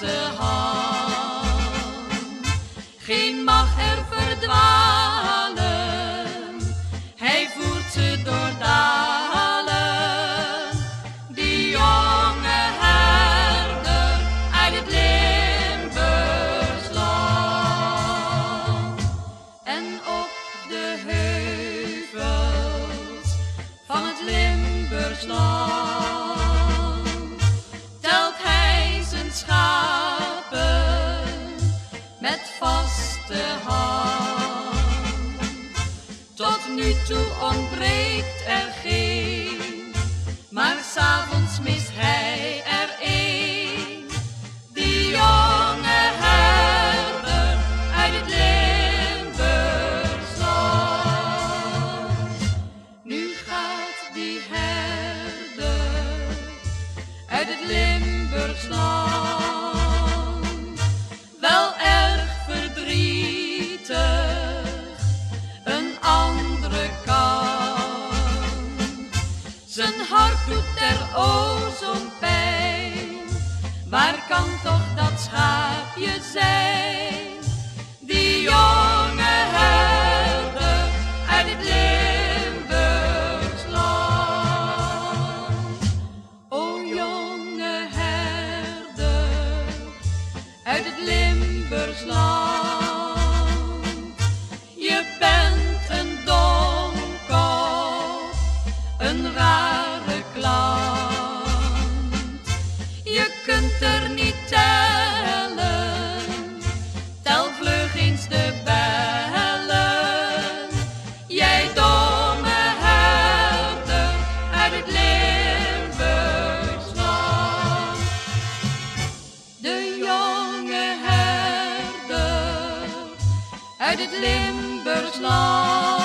vaste hand. Geen mag er verdwalen, hij voert ze door dalen. Die jonge herder uit het Limburgs land. En op de heuvels van het Limburgs land telt hij zijn schapen met vaste hand. Tot nu toe ontbreekt er geen, maar 's avonds mist hij er één. Die jonge herder uit het Limburgs land. Nu gaat die herder uit het Limburgs land wel erg verdrietig een andere kant. Zijn hart doet er o zo'n pijn, waar kan toch dat schaapje zijn? Die jonge herder uit het Limburgs land. O jonge herder uit het Limburgs land, je bent een domkop, een rare klant. Je kunt er niet tellen, tel vlug eens de bellen. Jij domme herder uit het Limburgs land. De jonge herder uit het Limburgs land.